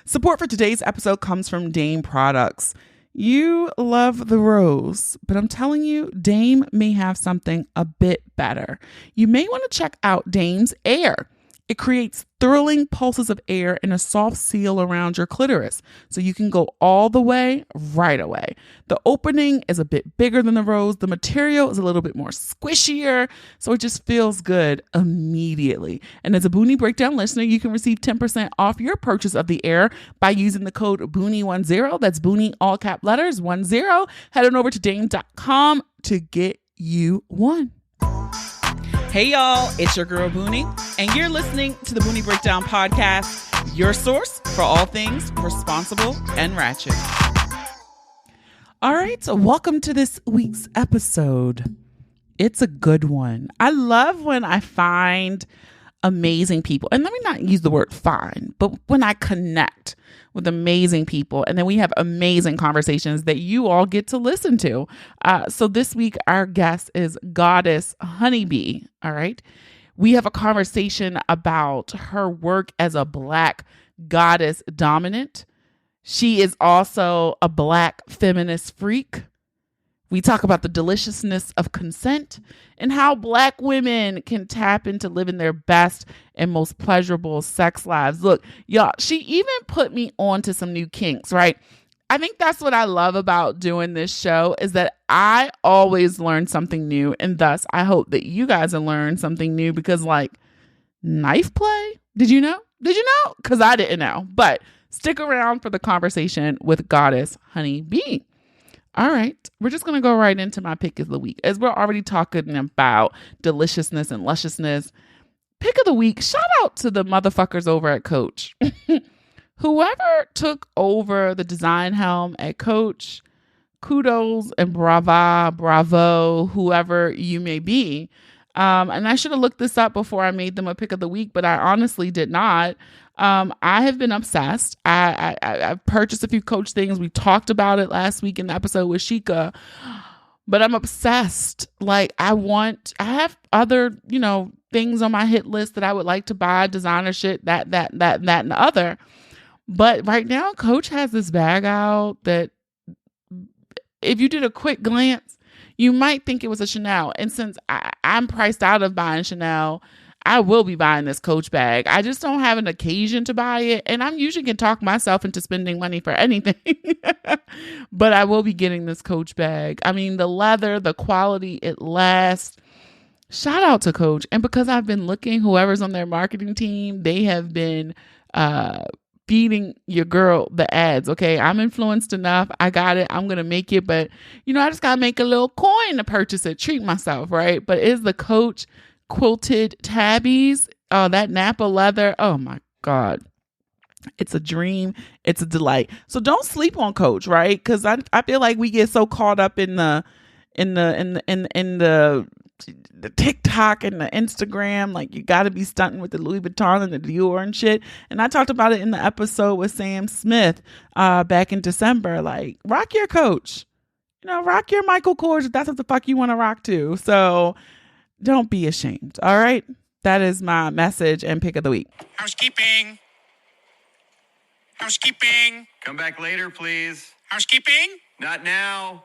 Support for today's episode comes from Dame Products. You love the rose, but I'm telling you, Dame may have something a bit better. You may want to check out Dame's Air. It creates thrilling pulses of air in a soft seal around your clitoris, so you can go all the way right away. The opening is a bit bigger than the rose. The material is a little bit more squishier, so it just feels good immediately. And as a Boonie Breakdown listener, you can receive 10% off your purchase of the Air by using the code Boonie10. That's Boonie, all cap letters, 10. Head on over to dame.com to get you one. Hey y'all, it's your girl Boonie, and you're listening to the Boonie Breakdown podcast, your source for all things responsible and ratchet. All right, so welcome to this week's episode. It's a good one. I love when I find amazing people, and let me not use the word find, but when I connect with amazing people, and then we have amazing conversations that you all get to listen to. So this week, our guest is Goddess Honeybee. All right. We have a conversation about her work as a Black goddess dominant. She is also a Black feminist freak. We talk about the deliciousness of consent and how Black women can tap into living their best and most pleasurable sex lives. Look, y'all, she even put me on to some new kinks, right? I think that's what I love about doing this show is that I always learn something new. And thus, I hope that you guys have learned something new because like knife play, did you know? Did you know? Because I didn't know. But stick around for the conversation with Goddess Honeybee. All right, we're just going to go right into my pick of the week. As we're already talking about deliciousness and lusciousness, pick of the week, shout out to the motherfuckers over at Coach. Whoever took over the design helm at Coach, kudos and bravo, whoever you may be. And I should have looked this up before I made them a pick of the week, but I honestly did not. I have been obsessed. I purchased a few Coach things. We talked about it last week in the episode with Sheikah, but I'm obsessed. Like I have other, things on my hit list that I would like to buy, designer shit, that, and the other. But right now, Coach has this bag out that if you did a quick glance, you might think it was a Chanel. And since I'm priced out of buying Chanel, I will be buying this Coach bag. I just don't have an occasion to buy it. And I'm usually can talk myself into spending money for anything. But I will be getting this Coach bag. I mean, the leather, the quality, it lasts. Shout out to Coach. And because I've been looking, whoever's on their marketing team, they have been feeding your girl the ads. Okay, I'm influenced enough. I got it. I'm going to make it. But, I just got to make a little coin to purchase it. Treat myself, right? But it's the Coach quilted tabbies. Oh, that Napa leather. Oh my God. It's a dream. It's a delight. So don't sleep on Coach, right? Because I feel like we get so caught up in the TikTok and the Instagram, like you got to be stunting with the Louis Vuitton and the Dior and shit. And I talked about it in the episode with Sam Smith back in December. Like, rock your Coach, rock your Michael Kors if that's what the fuck you want to rock to. So don't be ashamed. All right. That is my message and pick of the week. Housekeeping. Come back later, please. Housekeeping. Not now.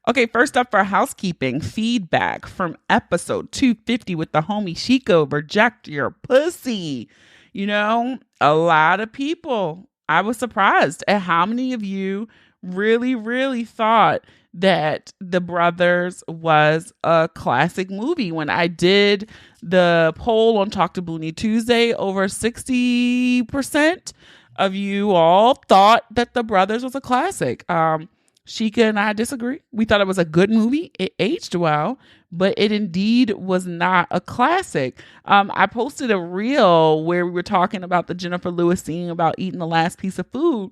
Okay, first up for housekeeping, feedback from episode 250 with the homie Chico, Reject Your Pussy. A lot of people, I was surprised at how many of you really, really thought that The Brothers was a classic movie. When I did the poll on Talk to Boonie Tuesday, over 60% of you all thought that The Brothers was a classic. Sheikah and I disagree. We thought it was a good movie. It aged well, but it indeed was not a classic. I posted a reel where we were talking about the Jennifer Lewis scene about eating the last piece of food.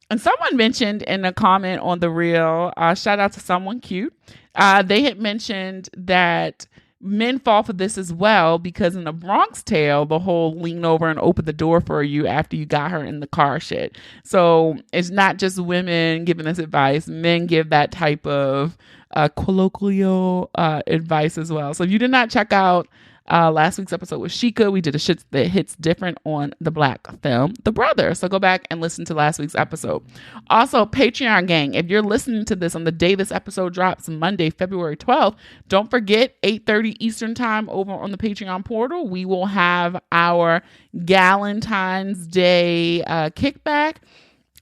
And someone mentioned in a comment on the reel, shout out to someone cute. They had mentioned that men fall for this as well because in the Bronx Tale, the whole lean over and open the door for you after you got her in the car shit. So it's not just women giving us advice. Men give that type of colloquial advice as well. So if you did not check out Last week's episode was Sheikah. We did a shit that hits different on the Black film, The Brother. So go back and listen to last week's episode. Also, Patreon gang, if you're listening to this on the day this episode drops, Monday, February 12th, don't forget 8:30 Eastern time over on the Patreon portal. We will have our Galentine's Day kickback.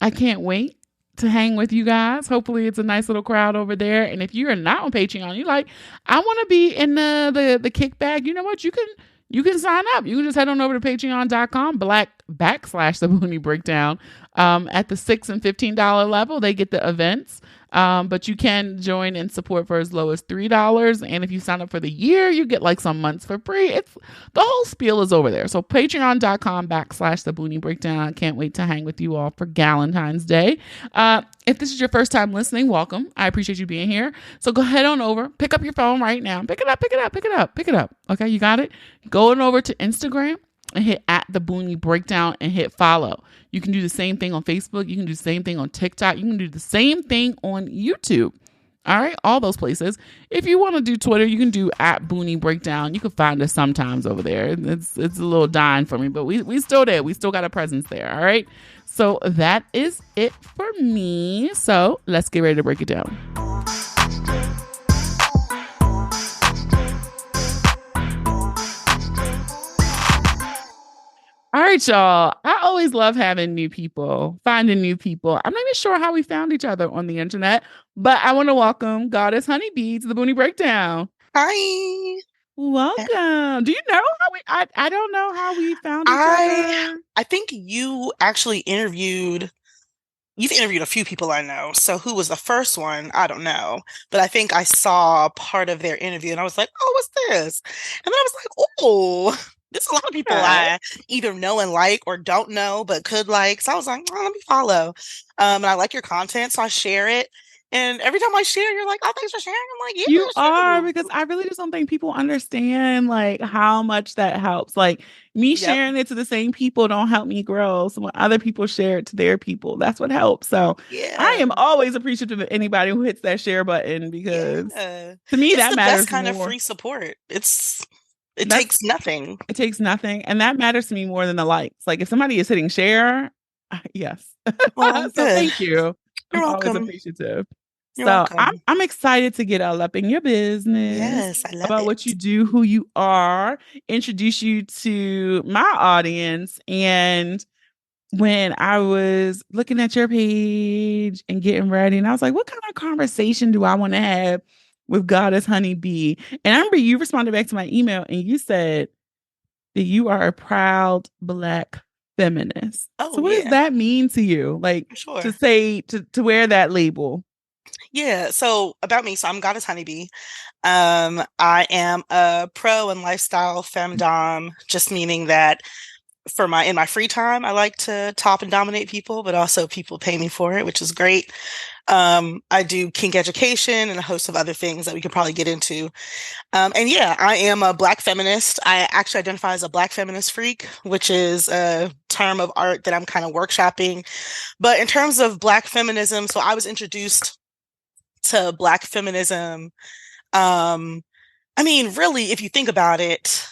I can't wait to hang with you guys. Hopefully it's a nice little crowd over there. And if you're not on Patreon, you like, I want to be in the kickback, you know what? You can sign up. You can just head on over to patreon.com /the Boonie Breakdown. At the $6 and $15 level, they get the events. But you can join and support for as low as $3. And if you sign up for the year, you get like some months for free. It's the whole spiel is over there. So patreon.com /the Boonie Breakdown. I can't wait to hang with you all for Galentine's Day. If this is your first time listening, welcome. I appreciate you being here. So go head on over, pick up your phone right now. Pick it up. Okay, you got it? Go on over to Instagram and hit @the Boonie Breakdown and hit follow. You can do the same thing on Facebook. You can do the same thing on TikTok. You can do the same thing on YouTube. All right, all those places. If you want to do Twitter, you can do @Boonie Breakdown. You can find us sometimes over there. It's a little dying for me, but we still there. We still got a presence there. All right. So that is it for me. So let's get ready to break it down. All right, y'all. I always love having new people, finding new people. I'm not even sure how we found each other on the internet, but I want to welcome Goddess Honeybee to the Boonie Breakdown. Hi. Welcome. Do you know how I don't know how we found each other. I think you've interviewed a few people I know. So who was the first one? I don't know. But I think I saw part of their interview and I was like, oh, what's this? And then I was like, oh, there's a lot of people I either know and like or don't know, but could like. So I was like, oh, let me follow. And I like your content, so I share it. And every time I share, you're like, oh, thanks for sharing. I'm like, yeah, you are, because I really just don't think people understand like how much that helps. Like me sharing it to the same people don't help me grow. So when other people share it to their people, that's what helps. So I am always appreciative of anybody who hits that share button because to me, it's that the matters best kind more. of free support. It takes nothing. It takes nothing. And that matters to me more than the likes. Like if somebody is hitting share, yes. Well, so thank you. You're welcome. Always appreciative. You're so welcome. I'm excited to get all up in your business. Yes, I love about what you do, who you are, introduce you to my audience. And when I was looking at your page and getting ready, and I was like, what kind of conversation do I want to have with Goddess Honeybee? And I remember you responded back to my email and you said that you are a proud Black feminist. So what does that mean to you? Like to say, to wear that label? Yeah. So about me, so I'm Goddess Honeybee. I am a pro and lifestyle femdom, just meaning that in my free time, I like to top and dominate people, but also people pay me for it, which is great. I do kink education and a host of other things that we could probably get into. And yeah, I am a Black feminist. I actually identify as a Black feminist freak, which is a term of art that I'm kind of workshopping. But in terms of Black feminism, so I was introduced to Black feminism. I mean, really, if you think about it,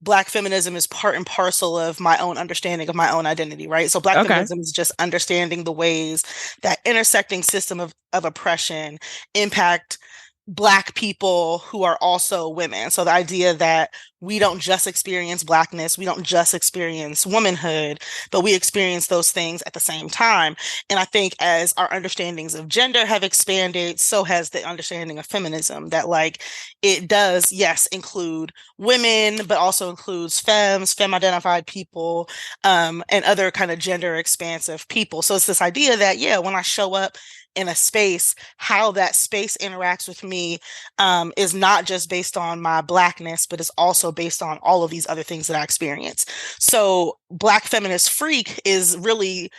Black feminism is part and parcel of my own understanding of my own identity, right? So Black feminism is just understanding the ways that intersecting system of oppression impact Black people who are also women. So the idea that we don't just experience Blackness, we don't just experience womanhood, but we experience those things at the same time. And I think as our understandings of gender have expanded, so has the understanding of feminism, that like it does, yes, include women, but also includes femme-identified people, and other kind of gender expansive people. So it's this idea that, yeah, when I show up in a space, how that space interacts with me is not just based on my Blackness, but it's also based on all of these other things that I experience. So Black feminist freak is really,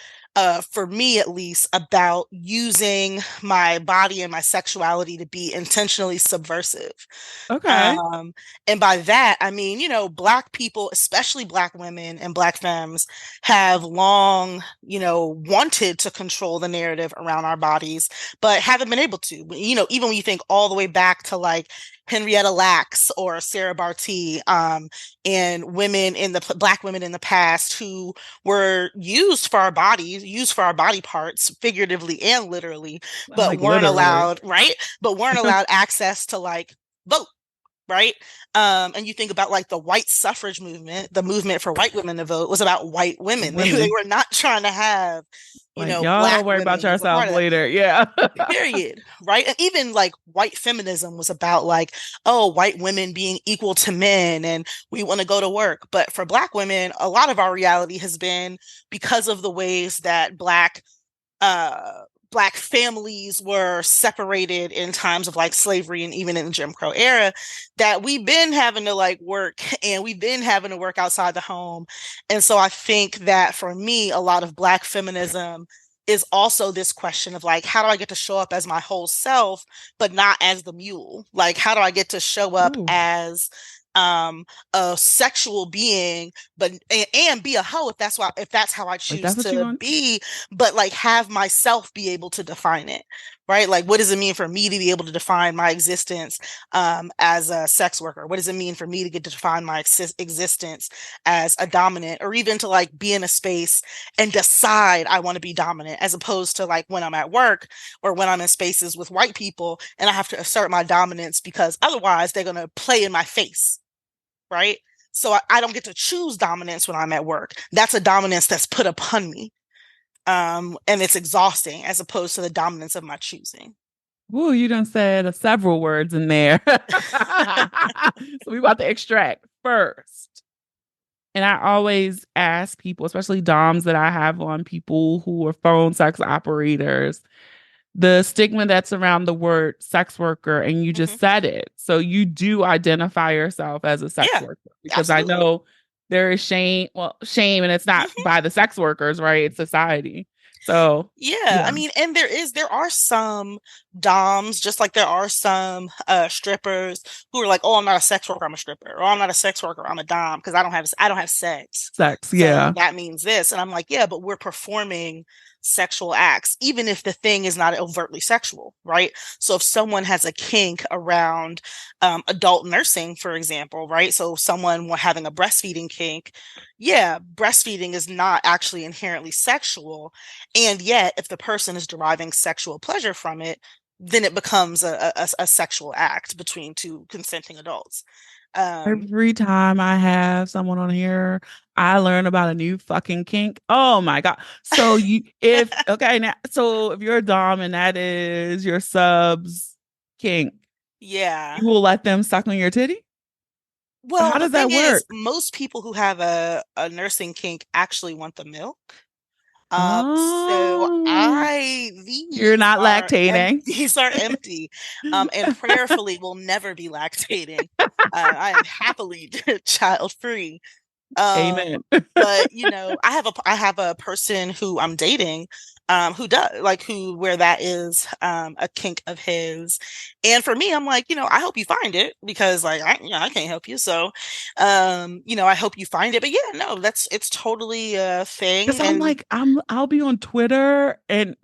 for me at least, about using my body and my sexuality to be intentionally subversive. And by that, I mean, you know, Black people, especially Black women and Black femmes, have long, you know, wanted to control the narrative around our bodies, but haven't been able to. You know, even when you think all the way back to like Henrietta Lacks or Sarah Barty, and women in the Black women in the past who were used for our bodies, used for our body parts, figuratively and literally, but Like weren't literally. allowed, right? But weren't allowed access to like vote, right? And you think about like the white suffrage movement, the movement for white women to vote was about white women. They Women. were not trying to have, Like, y'all Black worry about women as a part yourself of that. later. Yeah. Period. Right. And even like white feminism was about like, oh, white women being equal to men and we want to go to work. But for Black women, a lot of our reality has been because of the ways that uh Black families were separated in times of like slavery and even in the Jim Crow era, that we've been having to like work and we've been having to work outside the home. And so I think that for me, a lot of Black feminism is also this question of like, how do I get to show up as my whole self, but not as the mule? Like, how do I get to show up Ooh, as um a sexual being, but and be a hoe if that's how I if choose that's what you to want. be, but like have myself be able to define it, right? Like, what does it mean for me to be able to define my existence as a sex worker? What does it mean for me to get to define my existence as a dominant, or even to like be in a space and decide I want to be dominant, as opposed to like when I'm at work or when I'm in spaces with white people and I have to assert my dominance because otherwise they're going to play in my face, right? So I don't get to choose dominance when I'm at work. That's a dominance that's put upon me. And it's exhausting as opposed to the dominance of my choosing. Ooh, you done said several words in there. So we about to extract first. And I always ask people, especially DOMs that I have on, people who are phone sex operators, the stigma that's around the word sex worker, and you Mm-hmm. just said it. So you do identify yourself as a sex Yeah, worker, because I absolutely. know there is shame, and it's not Mm-hmm. by the sex workers, right? It's society. So Yeah, yeah, I mean, and there are some doms, just like there are some strippers who are like, "Oh, I'm not a sex worker, I'm a stripper," or "I'm not a sex worker, I'm a dom because I don't have sex." sex, So yeah. that means this. And I'm like, "Yeah, but we're performing sexual acts even if the thing is not overtly sexual, right?" So if someone has a kink around adult nursing, for example, right? So someone having a breastfeeding kink, yeah, breastfeeding is not actually inherently sexual, and yet, if the person is deriving sexual pleasure from it, then it becomes a sexual act between two consenting adults. Um, Every time I have someone on here, I learn about a new fucking kink. Oh my God. So you if okay now so if you're a dom and that is your subs kink, yeah. you will let them suck on your titty? Well, How the does thing that is, work? most people who have a nursing kink actually want the milk. So Oh, you're these not are lactating. these are empty, and prayerfully will never be lactating. I am happily child free. Um, Amen. but I have a person who I'm dating, who does like who where that is a kink of his. And for me, I'm like, I hope you find it because like I can't help you. So I hope you find it. But yeah, no, it's totally a Because thing. I'm And like, I'll be on Twitter and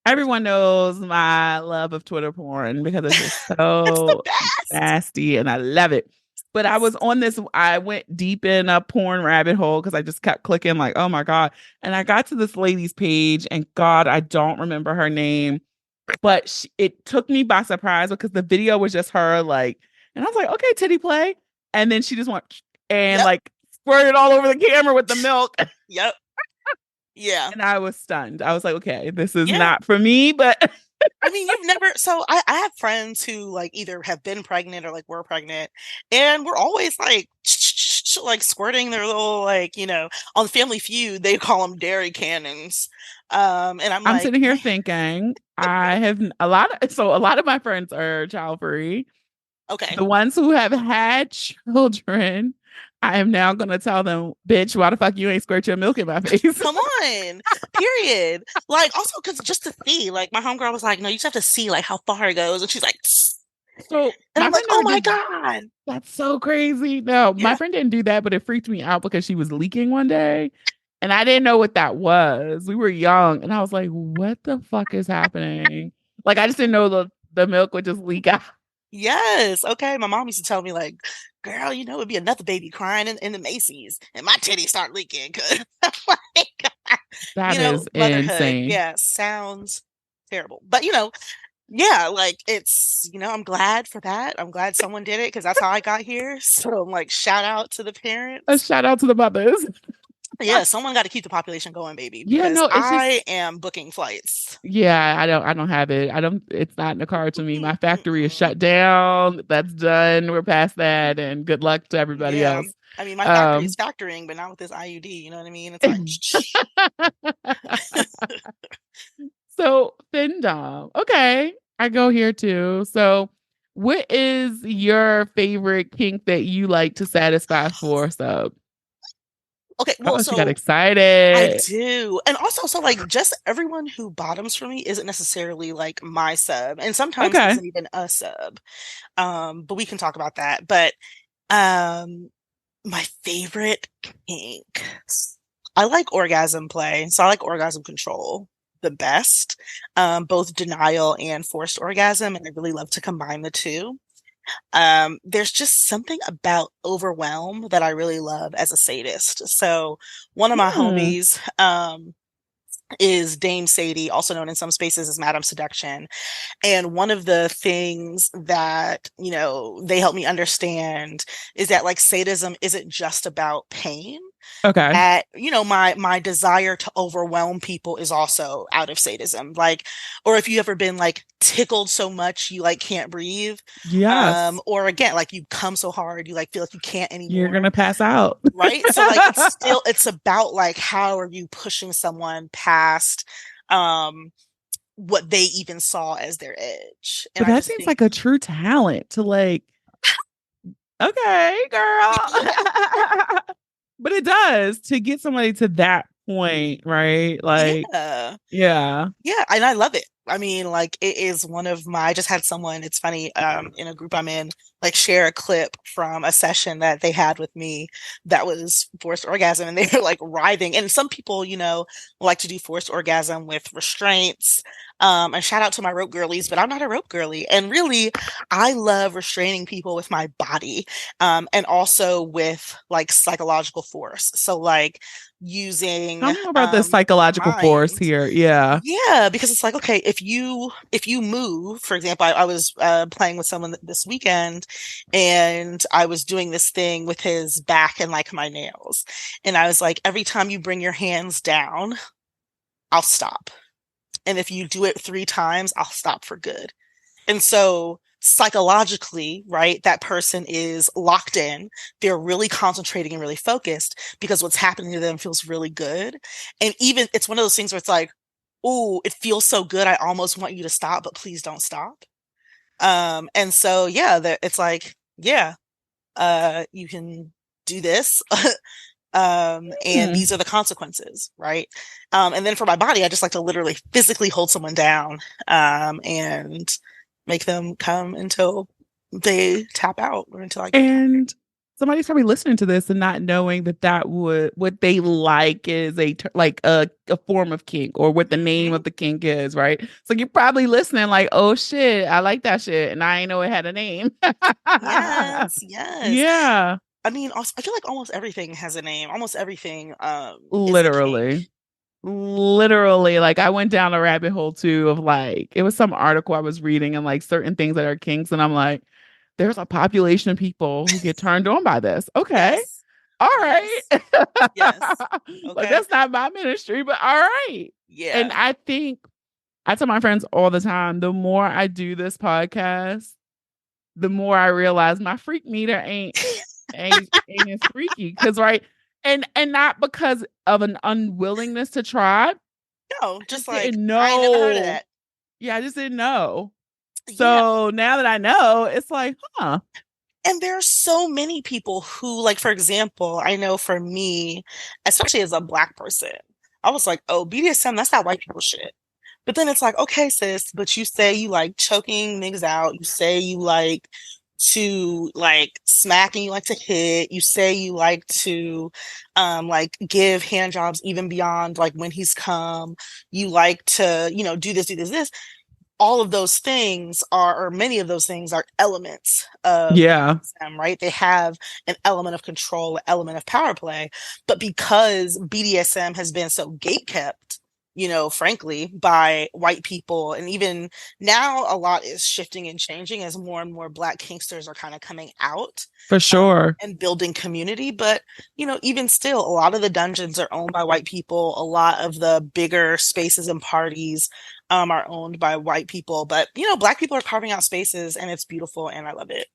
everyone knows my love of Twitter porn because it's just it's the so best. nasty and I love it. But I went deep in a porn rabbit hole because I just kept clicking, like, oh my God. And I got to this lady's page, and God, I don't remember her name, but it took me by surprise because the video was just her, like, and I was like, okay, titty play. And then she just went and Yep. like squirted all over the camera with the milk. Yep. Yeah. And I was stunned. I was like, okay, this is Yeah. not for me, but I mean, you've never, so I have friends who like either have been pregnant or like were pregnant, and we're always like, like squirting their little, like, on Family Feud, they call them dairy cannons. And I'm I'm like, sitting here man, thinking I have a lot of my friends are child free. okay. The ones who have had children, I am now gonna tell them, bitch, why the fuck you ain't squirt your milk in my face? Come on, period. Like, also, because just to see, like, my homegirl was like, no, you just have to see, like, how far it goes. And she's like, "Tss." So And my I'm like, friend oh never my did. God. That's so crazy. No, my Yeah. friend didn't do that, but it freaked me out because she was leaking one day. And I didn't know what that was. We were young, and I was like, what the fuck is happening? Like, I just didn't know the milk would just leak out. Yes. Okay. My mom used to tell me like, girl, it'd be another baby crying in the Macy's and my titties start leaking. 'Cause like, That is motherhood, insane. yeah, sounds terrible. But yeah, like I'm glad for that. I'm glad someone did it because that's how I got here. So I'm like, shout out to the A parents. shout out to the mothers. Yeah, someone got to keep the population going, baby, Yeah, because no, it's I just am booking flights. yeah, I don't have it. I don't it's not in the card to me. Mm-mm, My factory is mm-mm. shut down. That's done. We're past that and good luck to everybody Yeah. else. I mean, my factory is Um factoring, but not with this IUD. You know what I mean? It's like, shh. so Findom. Okay. I go here too. So what is your favorite kink that you like to satisfy for sub? Okay, well, Oh, she got so I excited. do. And also, so like just everyone who bottoms for me isn't necessarily like my sub, and sometimes Okay. isn't even a sub. But we can talk about that. But um my favorite kink. I like orgasm play. So I like orgasm control the best. Both denial and forced orgasm, and I really love to combine the two. There's just something about overwhelm that I really love as a sadist. So one of my Hmm. homies is Dame Sadie, also known in some spaces as Madam Seduction. And one of the things that, they help me understand is that like sadism isn't just about pain. Okay. That, my desire to overwhelm people is also out of sadism. Like, or if you ever been like tickled so much you like can't breathe, Yes. or again, like you come so hard you like feel like you can't You're anymore. gonna pass out. Right. So like it's about like how are you pushing someone past um what they even saw as their edge. And But I that just seems think, like a true talent to like, okay, girl. But it does to get somebody to that point, right? Like, yeah. yeah. Yeah, and I love it. I mean, like it is one of my I just had someone, it's funny, in a group I'm in, like share a clip from a session that they had with me that was forced orgasm and they were like writhing. And some people, like to do forced orgasm with restraints. And shout out to my rope girlies, but I'm not a rope girly. And really, I love restraining people with my body, and also with like psychological force. So like using Tell me more about the psychological force mind. here. Yeah. Yeah, because it's like, okay, if you move, for example, I was playing with someone this weekend, and I was doing this thing with his back and like my nails, and I was like, every time you bring your hands down, I'll stop, and if you do it 3 times, I'll stop for good. And so psychologically, right, that person is locked in. They're really concentrating and really focused because what's happening to them feels really good. And even it's one of those things where it's like, oh, it feels so good. I almost want you to stop, but please don't stop. And so yeah, it's like, yeah, you can do this. And Hmm. these are the consequences, right? And then for my body, I just like to literally physically hold someone down, and make them come until they tap out or until I get tired. And somebody's probably listening to this and not knowing that that would what they like is like a form of kink or what the name Mhm. of the kink is, right? So you're probably listening like, oh shit, I like that shit, and I ain't know it had a name. Yes, yes. Yeah, I mean, also, I feel like almost everything has a name. Almost everything is a kink. literally. Literally, like I went down a rabbit hole too of like it was some article I was reading and like certain things that are kinks, and I'm like, there's a population of people who get turned on by this. Okay, Yes. all right. Yes. Yes. Like Okay. that's not my ministry, but all right. And Yeah. I think I tell my friends all the time, the more I do this podcast, the more I realize my freak meter ain't as freaky. Cause right. And not because of an unwillingness to try. No, I just just like didn't I ain't never heard of know. that. Yeah, I just didn't know. Yeah. So now that I know, it's like, huh. And there are so many people who, like, for example, I know for me, especially as a Black person, I was like, oh, BDSM, that's that white people shit. But then it's like, okay, sis, but you say you like choking niggas out. You say you like to like smack and you like to hit. You say you like to like give hand jobs even beyond like when he's come. You like to, do this, do this, this. all of those things are, or many of those things are elements of Yeah, BDSM, right? They have an element of control, an element of power play. But because BDSM has been so gatekept, frankly, by white people, and even now a lot is shifting and changing as more and more Black kinksters are kind of coming out for sure. and building community. But, even still, a lot of the dungeons are owned by white people. A lot of the bigger spaces and parties are owned by white people. But, Black people are carving out spaces, and it's beautiful, and I love it.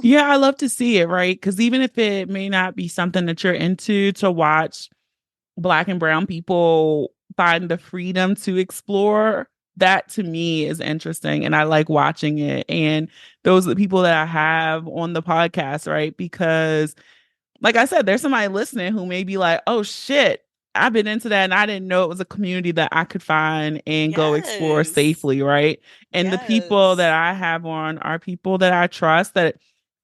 Yeah, I love to see it, right? Because even if it may not be something that you're into, to watch Black and brown people find the freedom to explore, that to me is interesting. And I like watching it. And those are the people that I have on the podcast, right? Because like I said, there's somebody listening who may be like, oh shit, I've been into that and I didn't know it was a community that I could find and go explore Yes. safely, right? And the people that Yes. I have on are people that I trust, that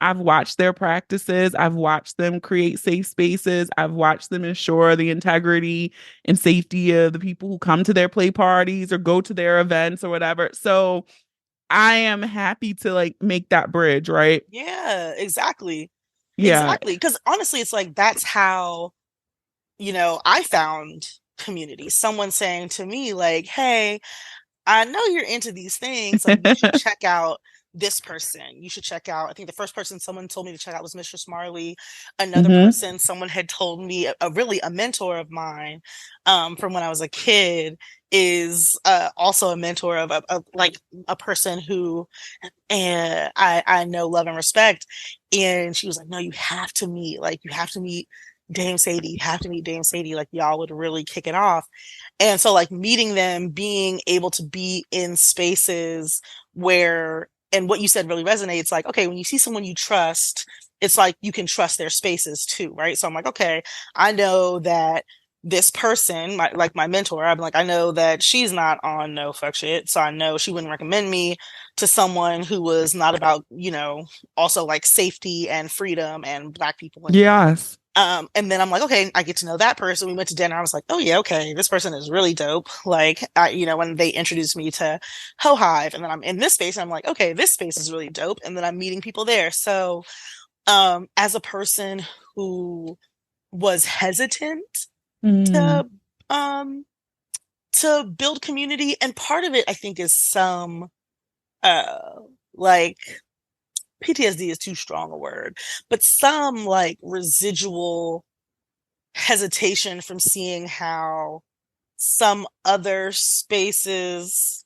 I've watched their practices, I've watched them create safe spaces, I've watched them ensure the integrity and safety of the people who come to their play parties or go to their events or whatever. So I am happy to like make that bridge, right? Yeah, exactly. Yeah. Exactly. Because honestly, it's like that's how, I found community. Someone saying to me, like, hey, I know you're into these things. Like, you should check out this person. You should check out, I think the first person someone told me to check out was Mistress Marley. Another Hmm. person, someone had told me, really a mentor of mine from when I was a kid, is also a mentor of like a person who I know, love, and respect. And she was like, no, you have to meet Dame Sadie. You have to meet Dame Sadie. Like, y'all would really kick it off. And so, like, meeting them, being able to be in spaces where, and what you said really resonates, like, okay, when you see someone you trust, it's like you can trust their spaces too, right? So I'm like, okay, I know that this person, my mentor, I'm like, I know that she's not on no fuck shit. So I know she wouldn't recommend me to someone who was not about, also like safety and freedom and Black people. Yes. And then I'm like, okay, I get to know that person. We went to dinner. I was like, oh yeah, okay, this person is really dope. Like, when they introduced me to Ho Hive, and then I'm in this space, and I'm like, okay, this space is really dope. And then I'm meeting people there. So, as a person who was hesitant Mm. to, um, to build community, and part of it, I think, is some, uh, like PTSD is too strong a word, but some like residual hesitation from seeing how some other spaces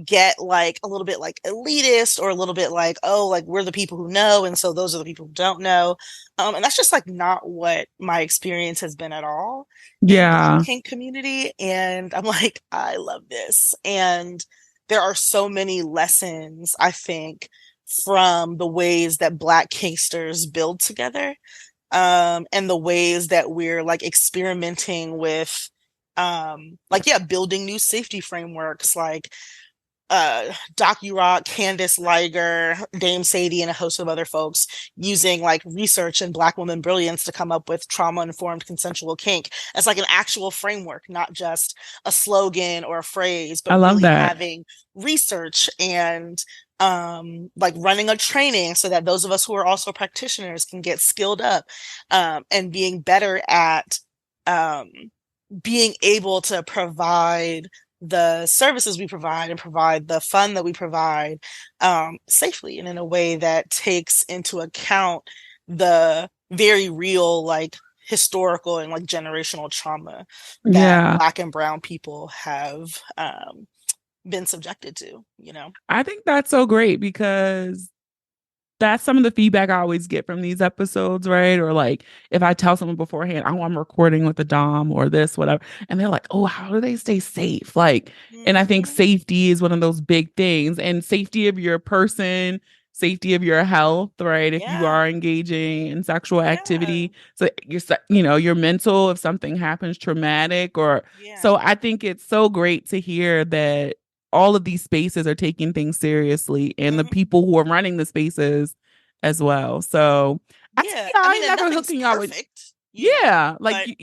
get like a little bit like elitist, or a little bit like, oh, like we're the people who know, and so those are the people who don't know. And that's just like not what my experience has been at all in Black Yeah. kink community. And I'm like, I love this. And there are so many lessons, I think, from the ways that Black kinksters build together, and the ways that we're like experimenting with, like, yeah, building new safety frameworks, like DocuRock, Candice Liger, Dame Sadie, and a host of other folks using like research and Black woman brilliance to come up with trauma-informed consensual kink as like an actual framework, not just a slogan or a phrase, I but love really that. having research and like running a training so that those of us who are also practitioners can get skilled up, and being better at um, being able to provide the services we provide and provide the fun that we provide, safely and in a way that takes into account the very real, like, historical and like generational trauma that Yeah. Black and brown people have been subjected to, I think that's so great because that's some of the feedback I always get from these episodes, right? Or like if I tell someone beforehand, oh, I'm recording with a Dom or this, whatever, and they're like, oh, how do they stay safe? Like, and I think Mm-hmm. safety is one of those big things, and safety of your person, safety of your health, right? If you Yeah, are engaging in sexual yeah, activity, so your mental, if something happens traumatic, or yeah. so I think it's so great to hear that all of these spaces are taking things seriously and the Mhm. people who are running the spaces as well. So I tell Yeah. y'all, I I mean, ain't and never nothing's hooking y'all with, perfect, yeah, like but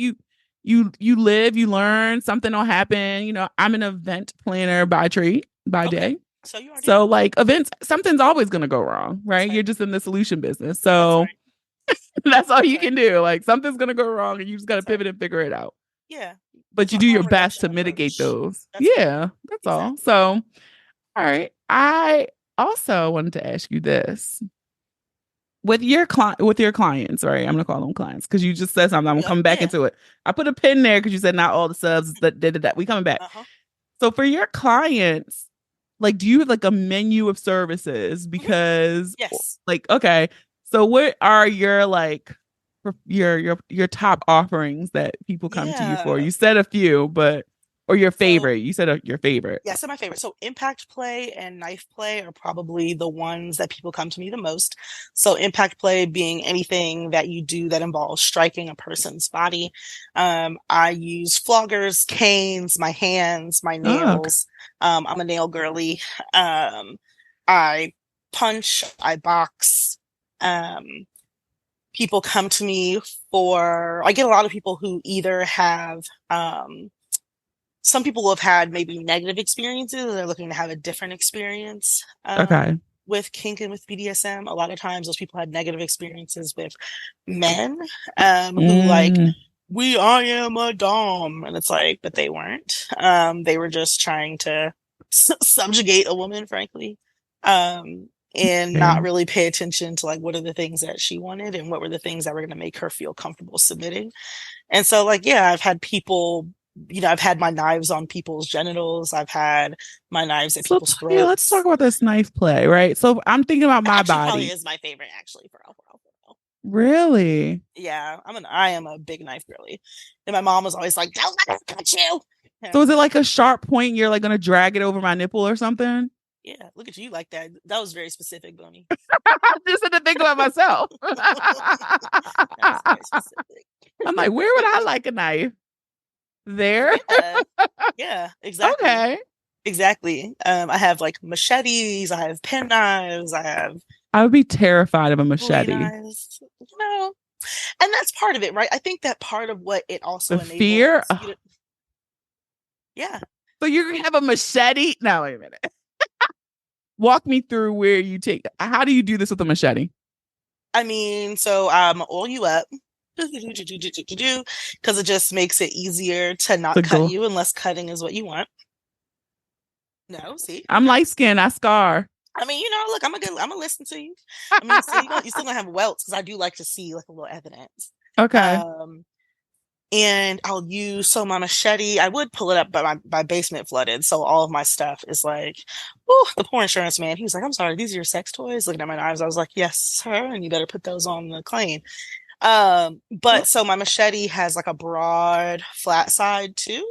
you live, you learn, something will happen. I'm an event planner by trade. by Okay. day. So you already So know. like events, something's always going to go wrong, right? That's You're right. just in the solution business. That's So right. that's all That's you right. can do. Like something's going to go wrong and you just got to That's right. pivot and figure it out. Yeah. But It's you a do your harm best reduction to mitigate approach. those. That's right. Yeah, that's all. Exactly. So, all right. I also wanted to ask you this. With your clients, right? I'm gonna call them clients because you just said something. I'm Yep. coming back Yeah. into it. I put a pin there because you said not all the subs that we coming back. Uh-huh. So for your clients, like, do you have like a menu of services? Mhm. Because Yes. like, okay, so what are your like your top offerings that people come to you for? Yeah. You said a few, but or your So favorite. You said your favorite. yeah, so my favorite. So impact play and knife play are probably the ones that people come to me the most. So impact play being anything that you do that involves striking a person's body. I use floggers, canes, my hands, my Oh, okay. nails. I'm a nail girly. I punch, I box. Um, People come to me for, I get a lot of people who either have, some people have had maybe negative experiences and they're looking to have a different experience Okay. with kink and with BDSM. A lot of times those people had negative experiences with men who like, Mm, I am a dom. And it's like, but they weren't. They were just trying to subjugate a woman, frankly. And not okay. really pay attention to like what are the things that she wanted and what were the things that were going to make her feel comfortable submitting. And so, like, yeah, I've had people, I've had my knives on people's genitals. I've had my knives at So people's yeah, let's talk throats. about this knife play, right? So I'm thinking about my Actually, probably body. is my favorite, actually, for real, for real, for real. Really? Yeah, I am a big knife girly. And my mom was always like, don't let us cut you. And So I'm is it like, like a sharp point? You're like gonna drag it over my nipple or something? yeah, look at you like that. That was very specific, Boonie. Just had to think about myself. That was very specific. I'm like, where would I like a knife? There. Yeah, yeah, exactly. Okay. Exactly. I have like machetes, I have pen knives, I have I would be terrified of a Bowie machete. knives, and that's part of it, right? I think that part of what it The also fear. enables you Ugh. to, yeah. So you have a machete? No, wait a minute. Walk me through where you take. How do you do this with a machete? I mean, so oil you up because it just makes it easier to not To cut go. you unless cutting is what you want. No, see, I'm light skinned. I scar. I mean, look, I'm gonna listen to you. I mean, still, you still gonna have welts because I do like to see like a little evidence. Okay. Um, and I'll use so my machete. I would pull it up, but my basement flooded, so all of my stuff is like, oh, the poor insurance man. He was like, "I'm sorry, these are your sex toys." Looking at my knives, I was like, "Yes, sir," and you better put those on the claim. But so my machete has like a broad, flat side too,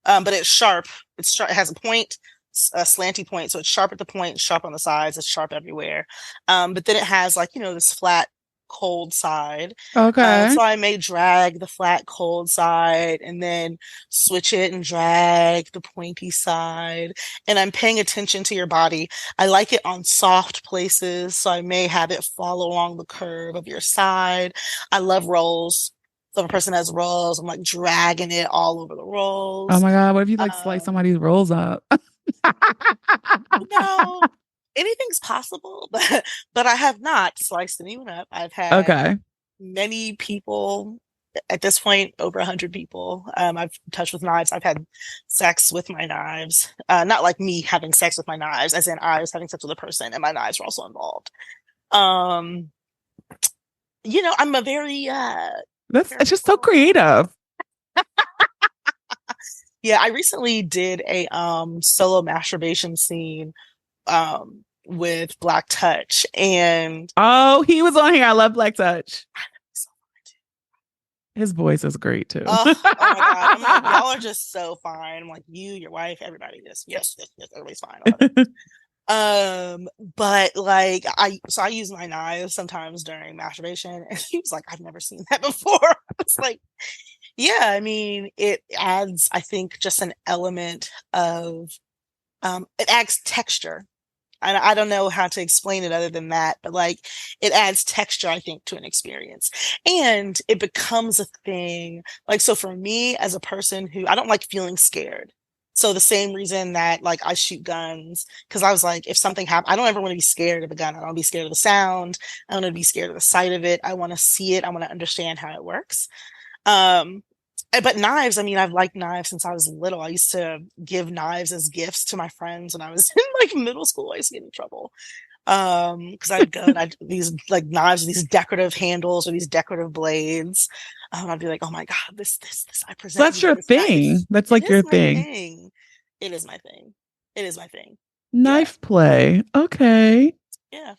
but it's sharp. It's sharp. It has a point, a slanty point, so it's sharp at the point, sharp on the sides. It's sharp everywhere. But then it has like this flat cold side. Okay. So I may drag the flat cold side and then switch it and drag the pointy side. And I'm paying attention to your body. I like it on soft places, so I may have it follow along the curve of your side. I love rolls. So if a person has rolls, I'm like dragging it all over the Oh rolls. my God. What if you like slice Um, somebody's rolls up? you know, Anything's possible, but I have not sliced anyone up. I've had Okay. many people at this point, over 100 people. I've touched with knives. I've had sex with my knives. Not like me having sex with my knives, as in I was having sex with a person and my knives were also involved. Um, I'm a very It's just so careful. creative. Yeah, I recently did a solo masturbation scene with Black Touch, and Oh, he was on here. I love Black Touch. His voice is great too. oh my God. I'm like, y'all are just so fine. I'm like, you, your wife, everybody just, yes, yes, yes, everybody's fine. I love it. But like I use my knives sometimes during masturbation, and he was like, I've never seen that before. It's like, yeah, I mean, it adds, I think, just an element of it adds texture. I don't know how to explain it other than that, but like it adds texture, I think, to an experience. And it becomes a thing. Like, so for me as a person who I don't like feeling scared. So the same reason that like I shoot guns, because I was like, if something happens, I don't ever want to be scared of a gun. I don't want to be scared of the sound. I don't want to be scared of the sight of it. I want to see it. I want to understand how it works. Um, but knives, I mean, I've liked knives since I was little. I used to give knives as gifts to my friends when I was in like middle school. I used to get in trouble. Because I'd go and I'd these like knives, these decorative handles or these decorative blades. I'd be like, oh my God, this, I So present that's you with your this knife. thing. That's It like is your my thing. thing. It is my thing. It is my thing. Yeah. Knife play. Okay. Yeah.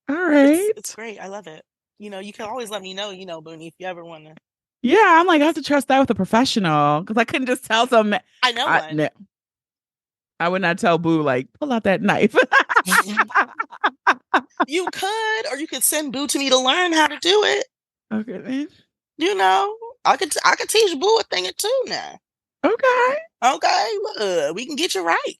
All It's right. great. I love it. You can always let me know, Boonie, if you ever want to. Yeah, I'm like, I have to trust that with a professional because I couldn't just tell some. I know one. No, I would not tell Boo like pull out that knife. You could, or you could send Boo to me to learn how to do it. Okay, then. You know, I could teach Boo a thing or two now. Okay, Okay, we can get you right.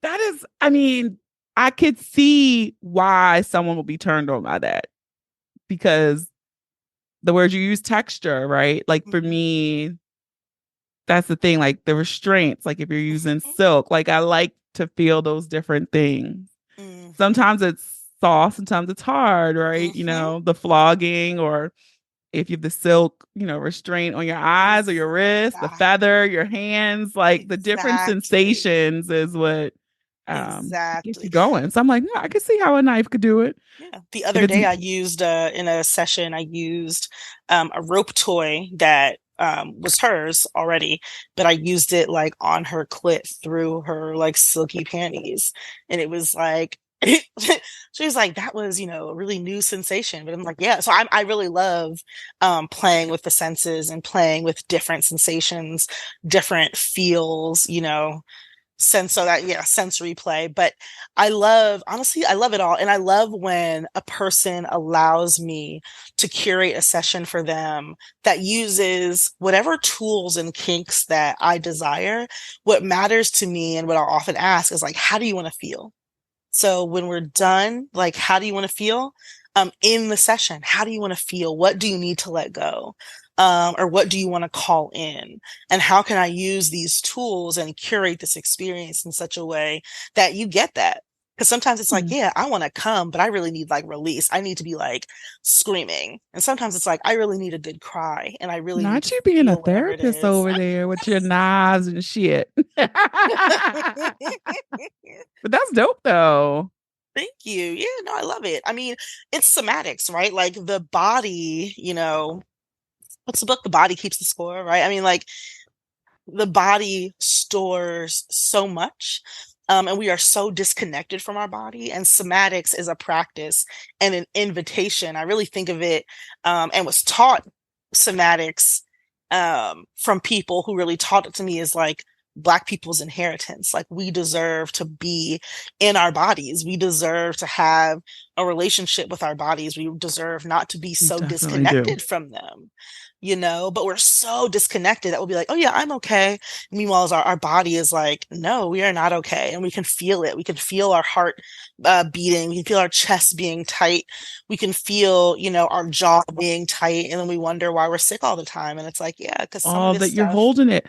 that is. I mean, I could see why someone would be turned on by that because the word you use, texture, right? Like for Mhm. me, that's the thing. Like the restraints. Like if you're using Mhm. silk, like I like to feel those different things. Mhm. Sometimes it's soft, sometimes it's hard, right? Mhm. The flogging or if you have the silk, restraint on your eyes or your wrist, the feather, Exactly. your hands, like the different Exactly. sensations is what gets you Exactly. going. So I'm like, yeah, I could see how a knife could do it. Yeah. The If other it's day I used in a session, I used a rope toy that was hers already, but I used it like on her clit through her like silky panties. And it was like she was like, that was, a really new sensation. But I'm like, yeah. So I really love playing with the senses and playing with different sensations, different feels, so that yeah, sensory play. But I love it all. And I love when a person allows me to curate a session for them that uses whatever tools and kinks that I desire. What matters to me and what I'll often ask is like, how do you want to feel? So when we're done, like, how do you want to feel? In the session, how do you want to feel? What do you need to let go? Or what do you want to call in? And how can I use these tools and curate this experience in such a way that you get that? Because sometimes it's like, yeah, I want to come, but I really need like release. I need to be like screaming. And sometimes it's like, I really need a good cry and I really need not to you being a feel whatever it therapist is. over there with your knives and shit. But that's dope though. Thank you. Yeah, no, I love it. I mean, it's somatics, right? Like the body, what's the book? The body keeps the score, right? I mean, like the body stores so much. And we are so disconnected from our body. And somatics is a practice and an invitation. I really think of it and was taught somatics from people who really taught it to me as like Black people's inheritance. Like we deserve to be in our bodies. We deserve to have a relationship with our bodies. We deserve not to be You so definitely do. disconnected from them, but we're so disconnected that we'll be like, oh yeah, I'm okay. Meanwhile, as our body is like, no, we are not okay. And we can feel it. We can feel our heart beating. We can feel our chest being tight. We can feel, our jaw being tight. And then we wonder why we're sick all the time. And it's like, yeah, because some of All this that you're stuff, holding it.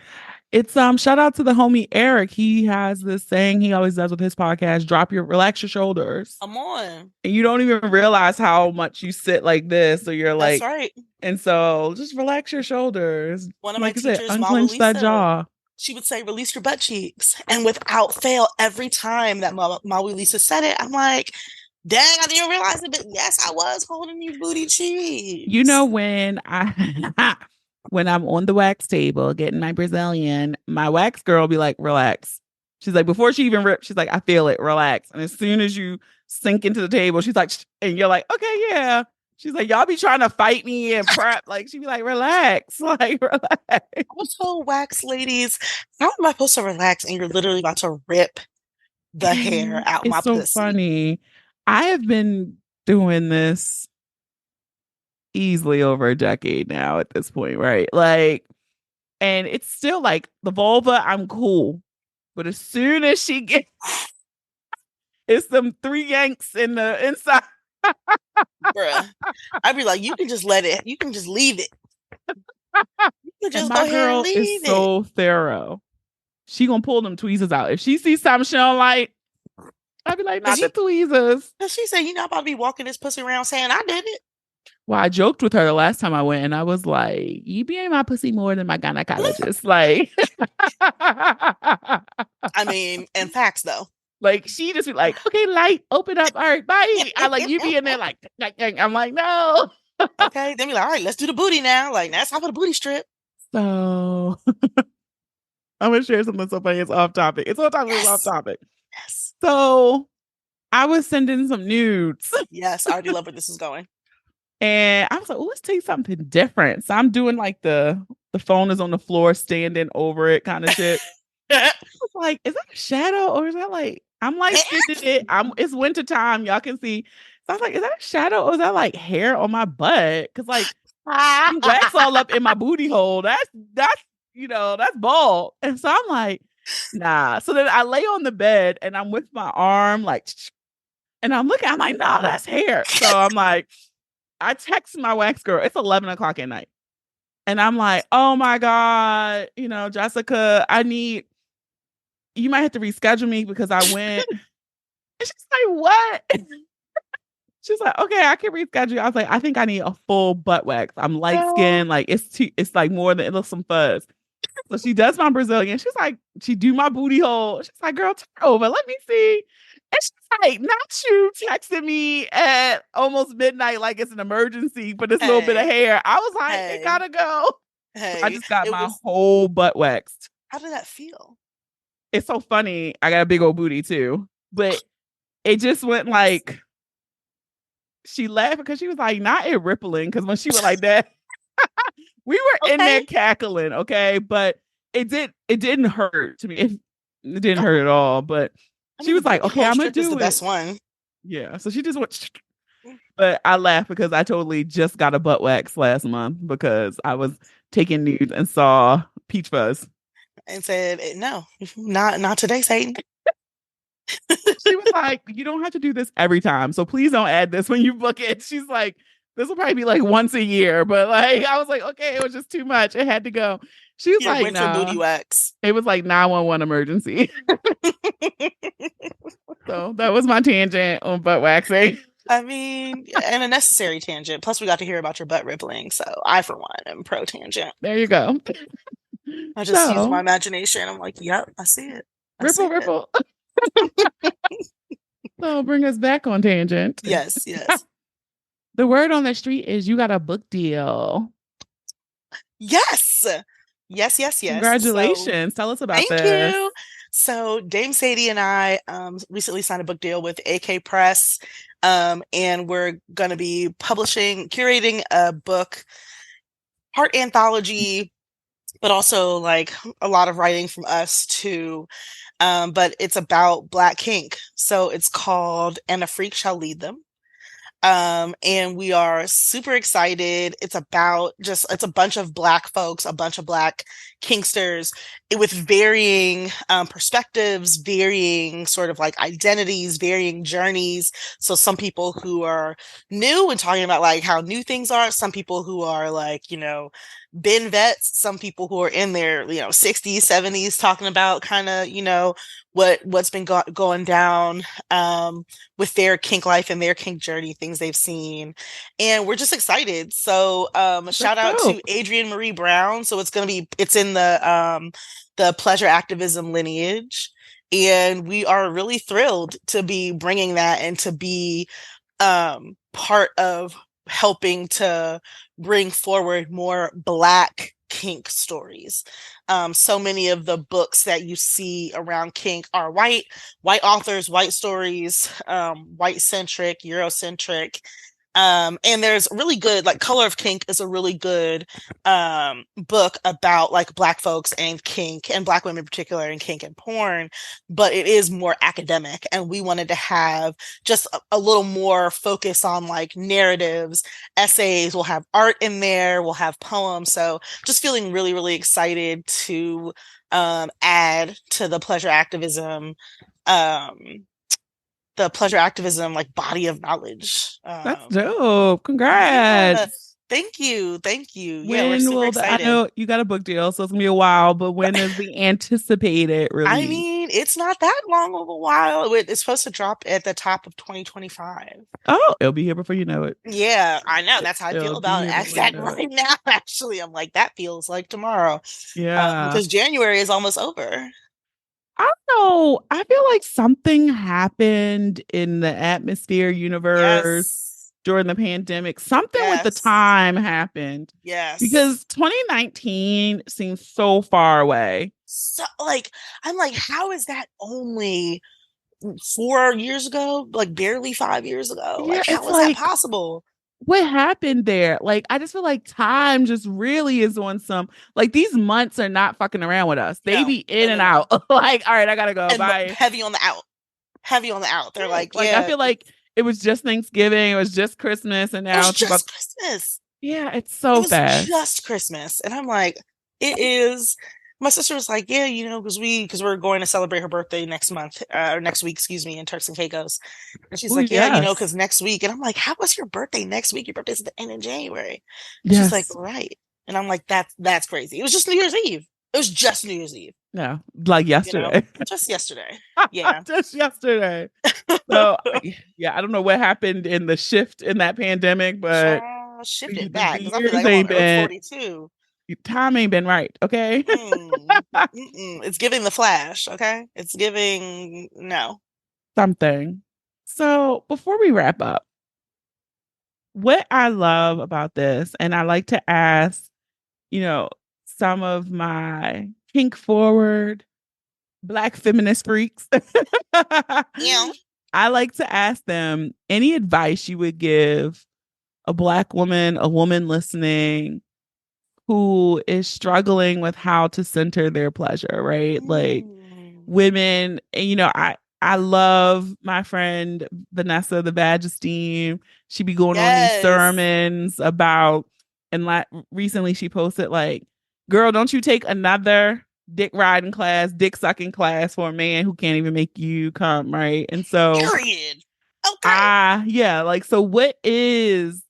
It's shout out to the homie Eric. He has this saying he always does with his podcast, relax your shoulders. I'm on. And you don't even realize how much you sit like this. So you're That's like, right. and so just relax your shoulders. One of my Like I said, teachers, Malu unclench that Lisa, jaw. she would say, release your butt cheeks. And without fail, every time that Maui Lisa said it, I'm like, dang, I didn't realize it, but yes, I was holding these booty cheeks. When I when I'm on the wax table getting my Brazilian, my wax girl will be like, relax. She's like, before she even rips, she's like, I feel it, relax. And as soon as you sink into the table, she's like, and you're like, okay, yeah. She's like, y'all be trying to fight me and prep. Like, she'd be like, relax, like, relax. Also, wax ladies, how am I supposed to relax and you're literally about to rip the hair out It's my so pussy? funny. I have been doing this easily over a decade now at this point, right? Like, and it's still like the vulva, I'm cool. But as soon as she gets it's them three yanks in the inside. Bruh. I'd be like, you can just you can just leave it. You can And just go my ahead and girl is leave it. so thorough. she gonna pull them tweezers out. If she sees something she don't like, I'd be like, not the tweezers. She said, "You not about to be walking this pussy around saying I did it." Well, I joked with her the last time I went, and I was like, "You be in my pussy more than my gynecologist." Like, I mean, in facts though. Like she just be like, "Okay, light, open up, all right, bye." I like you be in there like, I'm like, no. Okay, then be like, all right, let's do the booty now. Like that's half of the booty strip. So I'm gonna share something so funny. It's off topic. It's on topic. Yes. It's off topic. Yes. So I was sending some nudes. Yes, I already love where this is going. And I was like, well, let's take something different. So I'm doing like the phone is on the floor, standing over it kind of shit. I was like, is that a shadow or is that like I'm like it? It's winter time, y'all can see. So I was like, is that a shadow or is that like hair on my butt? Because like wax all up in my booty hole. That's that's bald. And so I'm like, nah. So then I lay on the bed and I'm with my arm like, and I'm looking. I'm like, nah, that's hair. So I'm like, I text my wax girl. It's 11 o'clock at night, and I'm like, oh my god, Jessica, you might have to reschedule me because I went. And she's like, what? She's like, okay, I can reschedule. I was like, I think I need a full butt wax. I'm light skinned. Like it's like more than it looks some fuzz. So she does my Brazilian. She's like, she do my booty hole. She's like, girl, turn over. Let me see. And she's like, not you texting me at almost midnight like it's an emergency for this little bit of hair. I was like, it gotta go. I just got my whole butt waxed. How did that feel? It's so funny. I got a big old booty too. But it just went like, she laughed because she was like, not it rippling. Because when she was like that, we were in there cackling, okay? But it didn't hurt to me. It didn't hurt at all. But she was like, okay, I'm gonna do the best one. Yeah. So she just went, but I laughed because I totally just got a butt wax last month because I was taking nudes and saw peach fuzz. And said, no, not today, Satan. She was like, you don't have to do this every time. So please don't add this when you book it. She's like, this will probably be like once a year. But like, I was like, okay, it was just too much. It had to go. She was like, winter booty wax. It was like 911 emergency. So that was my tangent on butt waxing. I mean, and a necessary tangent. Plus, we got to hear about your butt rippling. So I, for one, am pro tangent. There you go. I just use my imagination. I'm like, yep, I see it. Ripple. So bring us back on tangent. Yes. The word on the street is you got a book deal. Yes. Congratulations. Tell us about this. Thank you. So Dame Sadie and I recently signed a book deal with AK Press. And we're going to be curating a book, part anthology, but also like a lot of writing from us too. But it's about Black kink. So it's called And a Freak Shall Lead Them. And we are super excited. It's a bunch of Black folks, a bunch of Black kinksters with varying perspectives, varying sort of like identities, varying journeys. So some people who are new and talking about like how new things are, some people who are like, been vets, some people who are in their 60s 70s talking about kind of what's been going down with their kink life and their kink journey, things they've seen, and we're just excited. So shout out to Adrienne Marie Brown. So it's in the pleasure activism lineage, and we are really thrilled to be bringing that and to be part of helping to bring forward more Black kink stories. So many of the books that you see around kink are white authors, white stories, white centric, Eurocentric. And there's really good, like Color of Kink is a really good book about like Black folks and kink, and Black women in particular in kink and porn, but it is more academic, and we wanted to have just a little more focus on like narratives, essays. We'll have art in there, we'll have poems. So just feeling really, really excited to add to the pleasure activism like body of knowledge. That's dope. Congrats. Thank you. Thank you. Yeah, we're When super will I excited. know you got a book deal, so it's gonna be a while, but when is the anticipated I release? mean, it's not that long of a while. It's supposed to drop at the top of 2025. Oh, it'll be here before you know it. Yeah, I know. That's how I feel It'll be about here before you that know it. right now, actually. I'm like, that feels like tomorrow. Yeah. Because January is almost over. I don't know. I feel like something happened in the atmosphere universe Yes. during the pandemic. Something with the Yes. time happened Yes. because 2019 seems so far away. So, like, I'm like, how is that only 4 years ago? Like, barely 5 years ago? Yeah, Like, it's how is that like possible? what happened there? Like, I just feel like time just really is on some, like, these months are not fucking around with us. They No, be no, in no, and no. out. Like, all right, I gotta go. And Bye. heavy on the out. Heavy on the out. They're Right. like, Like, I yeah, feel like it was just Thanksgiving, it was just Christmas, and it now was it's about, just Christmas. yeah, it's It so was fast. just Christmas. And I'm like, it is. My sister was like, yeah, because we're going to celebrate her birthday next month, or next week, excuse me, in Turks and Caicos. And she's Oh, like, yeah, yes. because next week. And I'm like, how was your birthday next week? Your birthday's at the end of January. And she's like, Yes. right. And I'm like, that's crazy. It was just New Year's Eve. It was just New Year's Eve, Yeah. Like yesterday. just yesterday. Yeah. Just yesterday. So, yeah, I don't know what happened in the shift in that pandemic, but Child, shift the, it the, back the because I feel years like I'm on ain't Earth been, 42. time ain't been right. Okay. Mm, it's giving the Flash, okay? It's giving no. Something. So, before we wrap up, what I love about this, and I like to ask, you know, some of my kink forward Black feminist freaks, Yeah. I like to ask them any advice you would give a Black woman, a woman listening who is struggling with how to center their pleasure, right? Like Mm, women, and I love my friend Vanessa the Badge Esteem. She be going on these yes. sermons about, and recently she posted like, girl, don't you take another dick riding class, dick sucking class for a man who can't even make you come, right? And so Period. Okay. yeah, like, so what is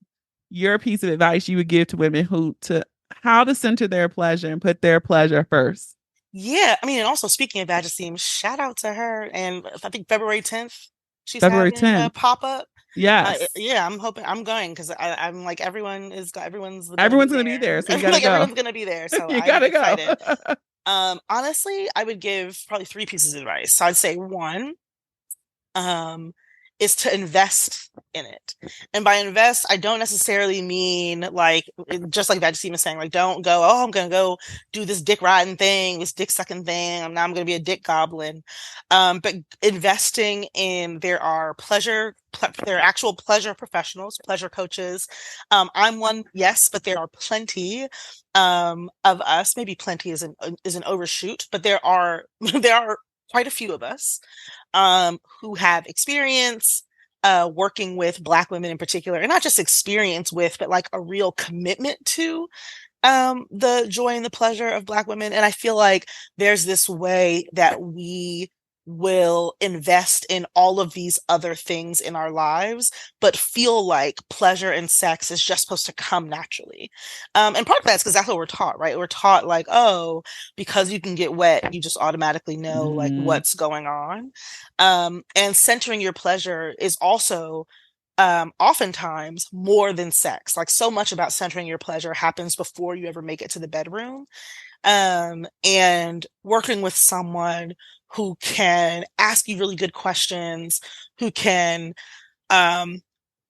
your piece of advice you would give to women who to how to center their pleasure and put their pleasure first? Yeah. I mean, and also speaking of Badger shout out to her. And I think February 10th, she's February having a 10th. pop-up. Yes. Yeah, I'm hoping I'm going because I'm like everyone's gonna be Everyone's going to be there. there, so you got to Like go. everyone's gonna be there, so You I'm got to go. excited. Honestly, I would give probably three pieces of advice. So I'd say one, um, is to invest in it. And by invest, I don't necessarily mean like just like that was saying, like don't go, oh, I'm gonna go do this dick riding thing, this dick sucking thing. Now I'm gonna be a dick goblin. But investing in there are actual pleasure professionals, pleasure coaches. I'm one, yes, but there are plenty of us. Maybe plenty is an overshoot, but there are there are quite a few of us who have experience working with Black women in particular, and not just experience with, but like a real commitment to the joy and the pleasure of Black women. And I feel like there's this way that we will invest in all of these other things in our lives, but feel like pleasure and sex is just supposed to come naturally. And part of that's because that's what we're taught, right? We're taught like, oh, because you can get wet, you just automatically know like Mm, what's going on. And centering your pleasure is also oftentimes more than sex. Like so much about centering your pleasure happens before you ever make it to the bedroom. And working with someone who can ask you really good questions, who can um,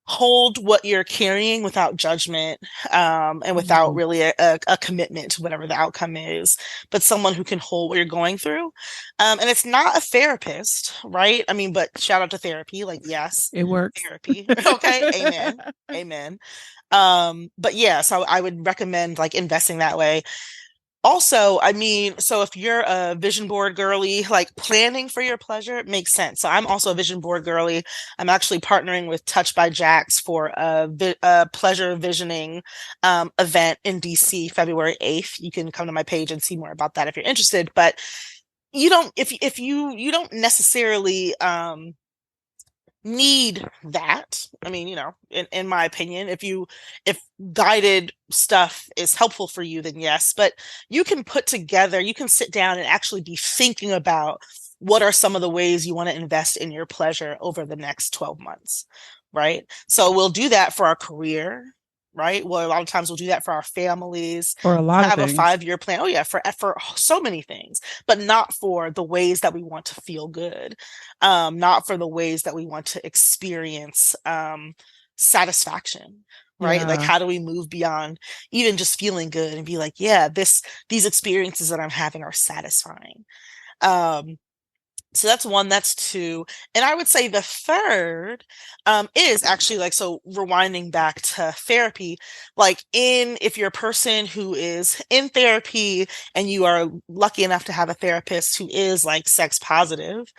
hold what you're carrying without judgment, and without mm, really a commitment to whatever the outcome is, but someone who can hold what you're going through. And it's not a therapist, right? I mean, but shout out to therapy, like, yes, it works. therapy. Okay, amen. Amen. But yeah, so I would recommend like investing that way. Also, I mean, so if you're a vision board girly, like planning for your pleasure makes sense. So I'm also a vision board girly. I'm actually partnering with Touch by Jax for a pleasure visioning event in DC, February 8th. You can come to my page and see more about that if you're interested. But you don't, if you don't necessarily need that. I mean, in my opinion, if guided stuff is helpful for you, then yes, but you can sit down and actually be thinking about what are some of the ways you want to invest in your pleasure over the next 12 months, right? So we'll do that for our career, right? Well, a lot of times we'll do that for our families. For a We'll lot of have a things. 5-year plan. Oh yeah, for so many things, but not for the ways that we want to feel good, not for the ways that we want to experience satisfaction, right? Like, Yeah. how do we move beyond even just feeling good and be like, yeah, these experiences that I'm having are satisfying. So that's one, that's two. And I would say the third is actually like, so rewinding back to therapy, like if you're a person who is in therapy and you are lucky enough to have a therapist who is like sex positive,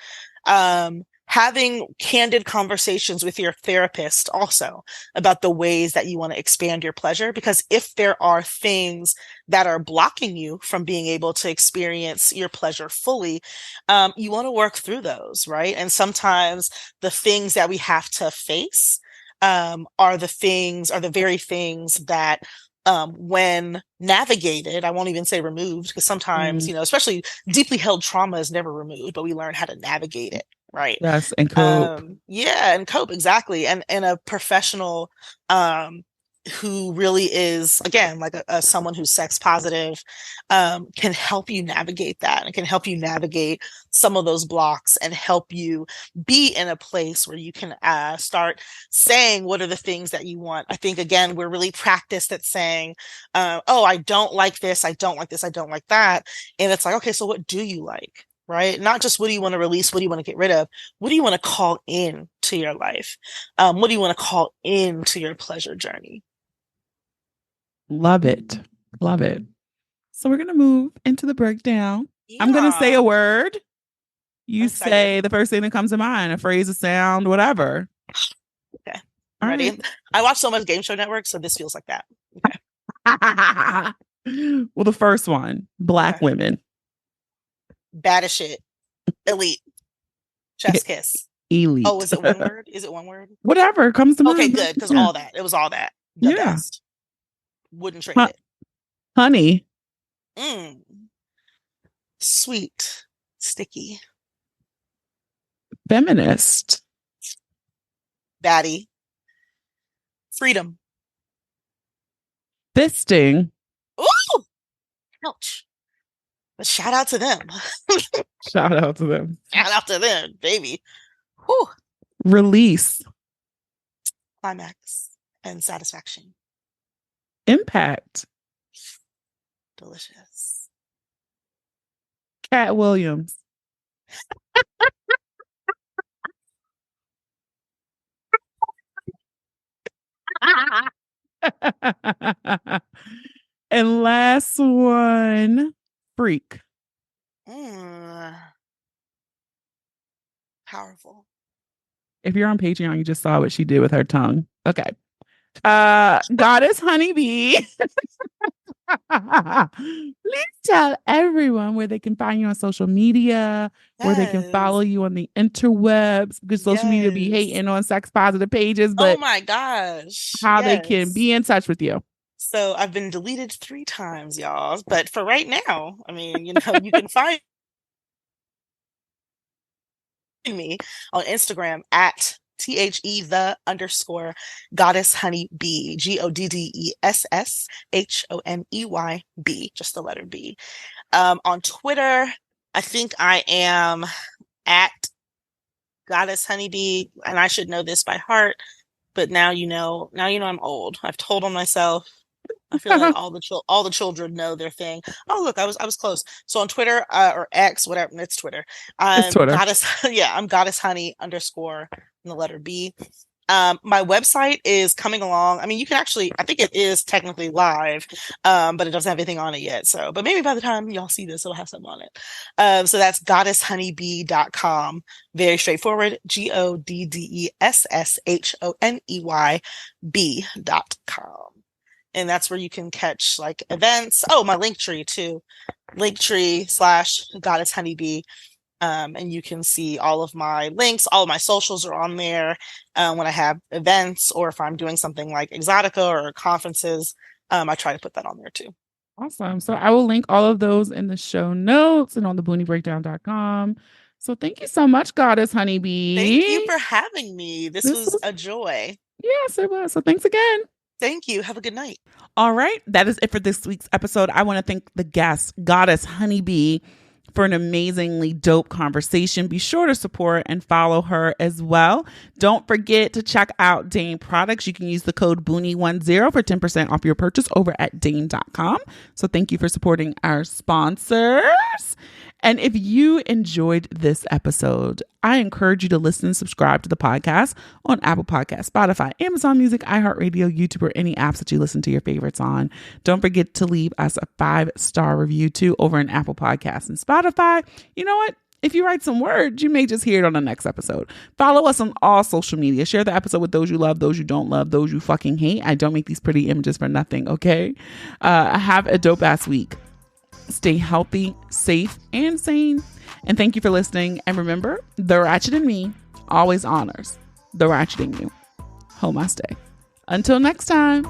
having candid conversations with your therapist also about the ways that you want to expand your pleasure. Because if there are things that are blocking you from being able to experience your pleasure fully, you want to work through those, right? And sometimes the things that we have to face are the very things that when navigated, I won't even say removed, because sometimes, Mm, especially deeply held trauma is never removed, but we learn how to navigate it, right? yes, and cope. Yeah, and cope, exactly. And a professional who really is, again, like someone who's sex positive, can help you navigate that, and can help you navigate some of those blocks, and help you be in a place where you can start saying what are the things that you want. I think, again, we're really practiced at saying, oh, I don't like this, I don't like this, I don't like that. And it's like, okay, so what do you like? Right? Not just what do you want to release, what do you want to get rid of, what do you want to call in to your life? What do you want to call into your pleasure journey? Love it. Love it. So we're going to move into the breakdown. I'm going to say a Yeah. word. You I'm excited. say the first thing that comes to mind, a phrase, a sound, whatever. Okay. I'm All ready. right. I watch so much Game Show Network, so this feels like that. Okay. Well, the first one, Black Okay. women. Bad as shit. Elite. Chef's kiss. Oh, Elite. is it one word? Is it one word? Whatever comes to Okay, mind. good. Because Yeah. all that. It was all that. The Yeah. best. Wouldn't trade it. Honey. Mm. Sweet. Sticky. Feminist. Baddie. Freedom. Fisting. Ooh! Ouch. But shout out to them. Shout out to them. Shout out to them, baby. Whew. Release. Climax and satisfaction. Impact. Delicious. Cat Williams. And last one, freak. Mm. Powerful. If you're on Patreon, you just saw what she did with her tongue. Okay. Goddess Honeybee. Please tell everyone where they can find you on social media, where they can Yes. follow you on the interwebs, because social media be Yes. hating on sex positive pages, Oh but my gosh. how they can Yes. be in touch with you. So I've been deleted 3 times, y'all. But for right now, I mean, you can find me on Instagram at the _goddess honeybee, GODDESSHONEYB, just the letter B. On Twitter, I think I am at goddess honeybee, and I should know this by heart, but now I'm old. I've told on myself. I feel like all the children know their thing. Oh, look, I was close. So on Twitter, or X, whatever, it's Twitter. It's I'm Twitter. goddess. Yeah, I'm goddess honey _ and the letter B. My website is coming along. I mean, you can actually, I think it is technically live, but it doesn't have anything on it yet. So, but maybe by the time y'all see this, it'll have something on it. So that's goddesshoneybee.com. Very straightforward. GODDESSHONEYB.com. And that's where you can catch like events. Oh, my link tree too. Linktree / goddess honeybee. And you can see all of my links, all of my socials are on there. When I have events or if I'm doing something like Exotica or conferences, I try to put that on there too. Awesome. So I will link all of those in the show notes and on the booniebreakdown.com. So thank you so much, Goddess Honeybee. Thank you for having me. This was a joy. Yes, it was. So thanks again. Thank you. Have a good night. All right. That is it for this week's episode. I want to thank the guest, Goddess Honeybee, for an amazingly dope conversation. Be sure to support and follow her as well. Don't forget to check out Dame products. You can use the code Boonie10 for 10% off your purchase over at dame.com. So thank you for supporting our sponsors. And if you enjoyed this episode, I encourage you to listen and subscribe to the podcast on Apple Podcasts, Spotify, Amazon Music, iHeartRadio, YouTube, or any apps that you listen to your favorites on. Don't forget to leave us a 5-star review too over in Apple Podcasts and Spotify. You know what? If you write some words, you may just hear it on the next episode. Follow us on all social media. Share the episode with those you love, those you don't love, those you fucking hate. I don't make these pretty images for nothing, okay? Have a dope-ass week. Stay healthy, safe, and sane. And thank you for listening. And remember, the ratchet in me always honors the ratchet in you. Namaste. Until next time.